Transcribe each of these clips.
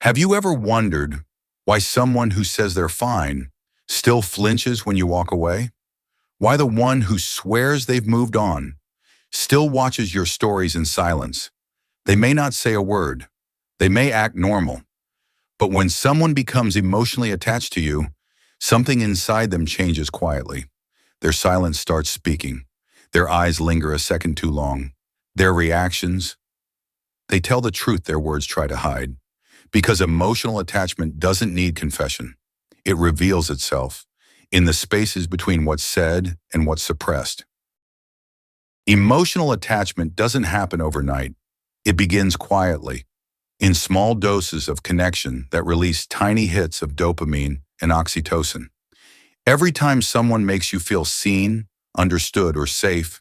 Have you ever wondered why someone who says they're fine still flinches when you walk away? Why the one who swears they've moved on still watches your stories in silence? They may not say a word. They may act normal. But when someone becomes emotionally attached to you, something inside them changes quietly. Their silence starts speaking. Their eyes linger a second too long. Their reactions, they tell the truth their words try to hide. Because emotional attachment doesn't need confession. It reveals itself in the spaces between what's said and what's suppressed. Emotional attachment doesn't happen overnight. It begins quietly, in small doses of connection that release tiny hits of dopamine and oxytocin. Every time someone makes you feel seen, understood, or safe,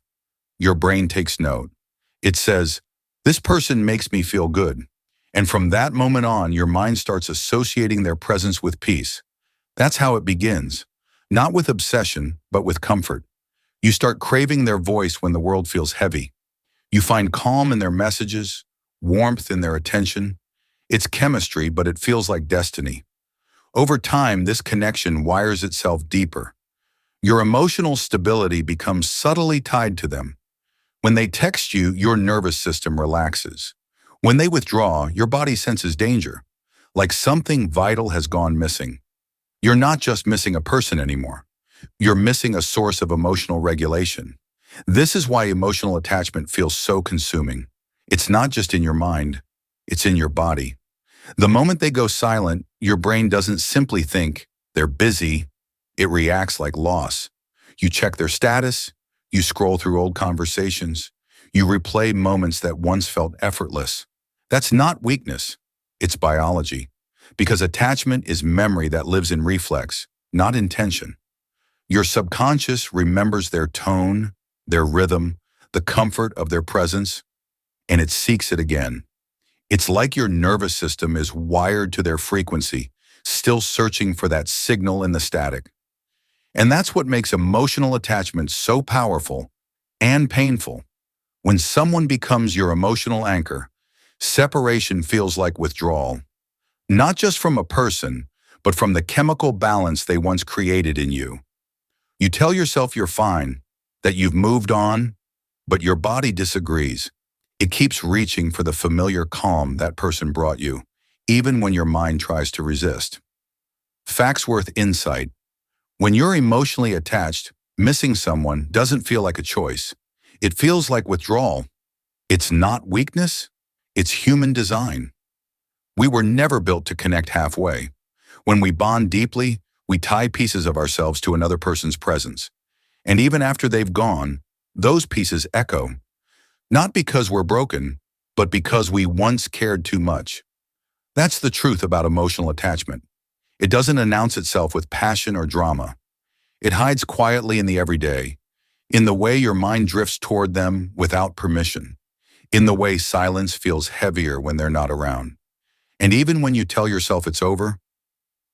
your brain takes note. It says, "This person makes me feel good." And from that moment on, your mind starts associating their presence with peace. That's how it begins. Not with obsession, but with comfort. You start craving their voice when the world feels heavy. You find calm in their messages, warmth in their attention. It's chemistry, but it feels like destiny. Over time, this connection wires itself deeper. Your emotional stability becomes subtly tied to them. When they text you, your nervous system relaxes. When they withdraw, your body senses danger, like something vital has gone missing. You're not just missing a person anymore. You're missing a source of emotional regulation. This is why emotional attachment feels so consuming. It's not just in your mind, it's in your body. The moment they go silent, your brain doesn't simply think they're busy, it reacts like loss. You check their status, you scroll through old conversations, you replay moments that once felt effortless. That's not weakness, it's biology. Because attachment is memory that lives in reflex, not intention. Your subconscious remembers their tone, their rhythm, the comfort of their presence, and it seeks it again. It's like your nervous system is wired to their frequency, still searching for that signal in the static. And that's what makes emotional attachment so powerful and painful. When someone becomes your emotional anchor, separation feels like withdrawal, not just from a person, but from the chemical balance they once created in you. You tell yourself you're fine, that you've moved on, but your body disagrees. It keeps reaching for the familiar calm that person brought you, even when your mind tries to resist. Factsworth insight. When you're emotionally attached, missing someone doesn't feel like a choice. It feels like withdrawal. It's not weakness, it's human design. We were never built to connect halfway. When we bond deeply, we tie pieces of ourselves to another person's presence. And even after they've gone, those pieces echo. Not because we're broken, but because we once cared too much. That's the truth about emotional attachment. It doesn't announce itself with passion or drama. It hides quietly in the everyday, in the way your mind drifts toward them without permission, in the way silence feels heavier when they're not around. And even when you tell yourself it's over,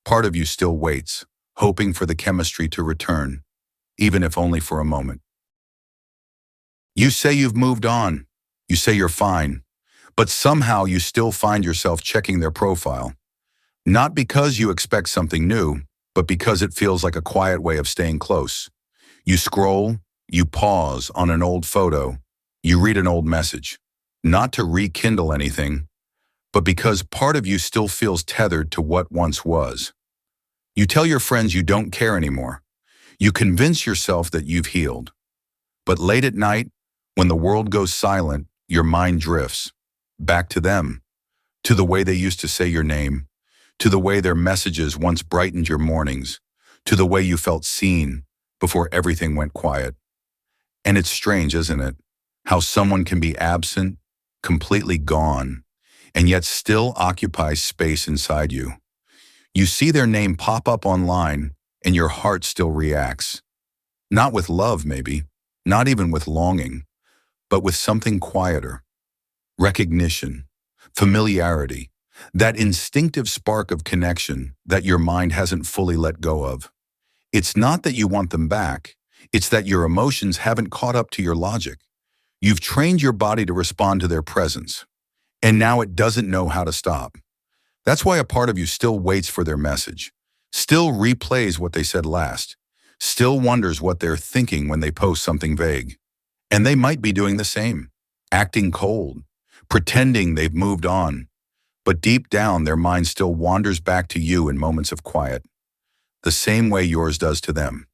part of you still waits, hoping for the chemistry to return, even if only for a moment. You say you've moved on, you say you're fine, but somehow you still find yourself checking their profile. Not because you expect something new, but because it feels like a quiet way of staying close. You scroll, you pause on an old photo, you read an old message, not to rekindle anything, but because part of you still feels tethered to what once was. You tell your friends you don't care anymore. You convince yourself that you've healed. But late at night, when the world goes silent, your mind drifts back to them, to the way they used to say your name, to the way their messages once brightened your mornings, to the way you felt seen before everything went quiet. And it's strange, isn't it? How someone can be absent, completely gone, and yet still occupy space inside you. You see their name pop up online, and your heart still reacts. Not with love, maybe, not even with longing, but with something quieter. Recognition, familiarity, that instinctive spark of connection that your mind hasn't fully let go of. It's not that you want them back, it's that your emotions haven't caught up to your logic. You've trained your body to respond to their presence, and now it doesn't know how to stop. That's why a part of you still waits for their message, still replays what they said last, still wonders what they're thinking when they post something vague. And they might be doing the same, acting cold, pretending they've moved on, but deep down their mind still wanders back to you in moments of quiet, the same way yours does to them.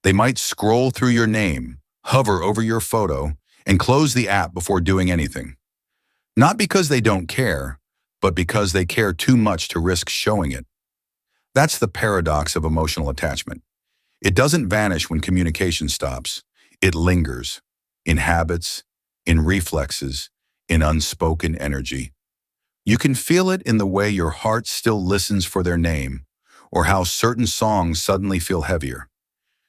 They might scroll through your name, hover over your photo, and close the app before doing anything. Not because they don't care, but because they care too much to risk showing it. That's the paradox of emotional attachment. It doesn't vanish when communication stops. It lingers, in habits, in reflexes, in unspoken energy. You can feel it in the way your heart still listens for their name, or how certain songs suddenly feel heavier.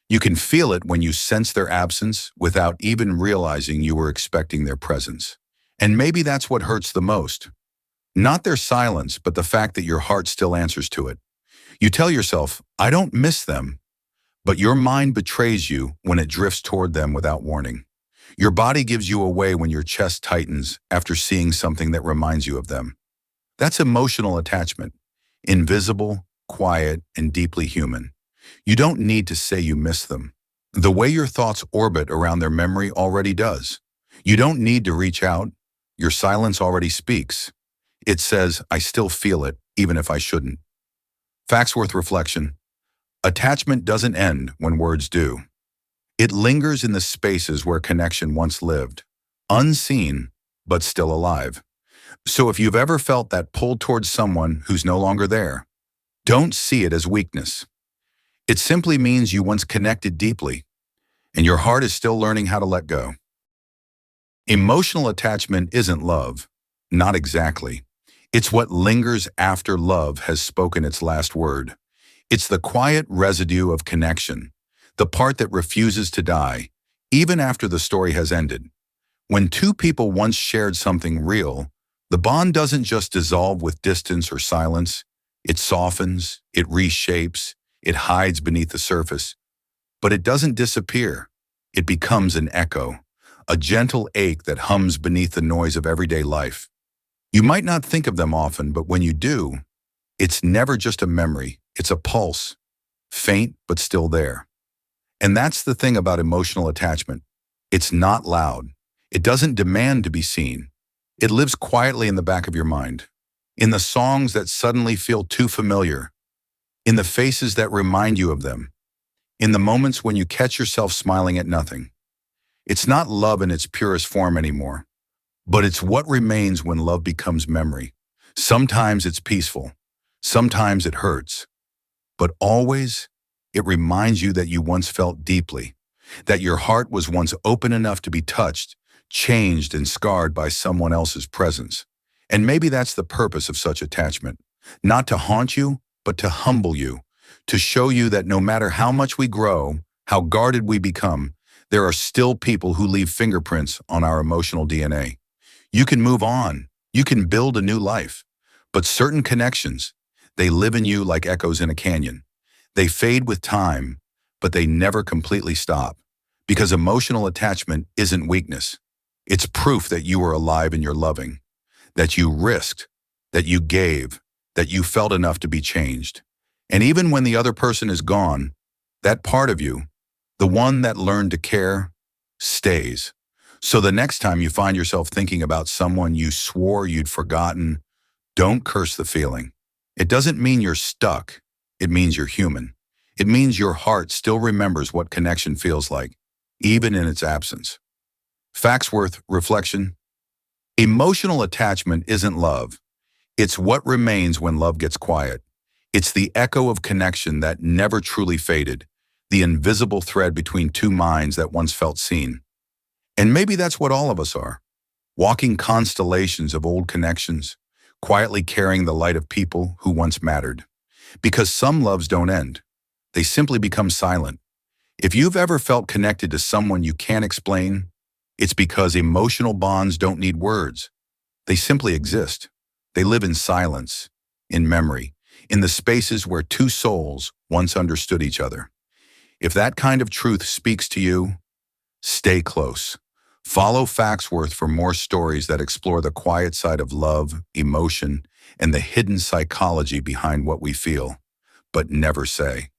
You can feel it when you sense their absence without even realizing you were expecting their presence. And maybe that's what hurts the most. Not their silence, but the fact that your heart still answers to it. You tell yourself, I don't miss them, but your mind betrays you when it drifts toward them without warning. Your body gives you away when your chest tightens after seeing something that reminds you of them. That's emotional attachment, invisible, quiet, and deeply human. You don't need to say you miss them. The way your thoughts orbit around their memory already does. You don't need to reach out. Your silence already speaks. It says, I still feel it, even if I shouldn't. Factsworth reflection. Attachment doesn't end when words do. It lingers in the spaces where connection once lived, unseen, but still alive. So if you've ever felt that pull towards someone who's no longer there, don't see it as weakness. It simply means you once connected deeply, and your heart is still learning how to let go. Emotional attachment isn't love. Not exactly. It's what lingers after love has spoken its last word. It's the quiet residue of connection, the part that refuses to die, even after the story has ended. When two people once shared something real, the bond doesn't just dissolve with distance or silence. It softens, it reshapes, it hides beneath the surface. But it doesn't disappear. It becomes an echo, a gentle ache that hums beneath the noise of everyday life. You might not think of them often, but when you do, it's never just a memory, it's a pulse, faint but still there. And that's the thing about emotional attachment. It's not loud. It doesn't demand to be seen. It lives quietly in the back of your mind, in the songs that suddenly feel too familiar, in the faces that remind you of them, in the moments when you catch yourself smiling at nothing. It's not love in its purest form anymore, but it's what remains when love becomes memory. Sometimes it's peaceful, sometimes it hurts, but always it reminds you that you once felt deeply, that your heart was once open enough to be touched, changed and scarred by someone else's presence. And maybe that's the purpose of such attachment, not to haunt you, but to humble you, to show you that no matter how much we grow, how guarded we become, there are still people who leave fingerprints on our emotional DNA. You can move on, you can build a new life, but certain connections, they live in you like echoes in a canyon. They fade with time, but they never completely stop, because emotional attachment isn't weakness. It's proof that you are alive in your loving, that you risked, that you gave, that you felt enough to be changed. And even when the other person is gone, that part of you, the one that learned to care, stays. So the next time you find yourself thinking about someone you swore you'd forgotten, don't curse the feeling. It doesn't mean you're stuck. It means you're human. It means your heart still remembers what connection feels like, even in its absence. Factsworth reflection. Emotional attachment isn't love. It's what remains when love gets quiet. It's the echo of connection that never truly faded, the invisible thread between two minds that once felt seen. And maybe that's what all of us are, walking constellations of old connections, quietly carrying the light of people who once mattered. Because some loves don't end. They simply become silent. If you've ever felt connected to someone you can't explain, it's because emotional bonds don't need words. They simply exist. They live in silence, in memory, in the spaces where two souls once understood each other. If that kind of truth speaks to you, stay close. Follow Factsworth for more stories that explore the quiet side of love, emotion, and the hidden psychology behind what we feel, but never say.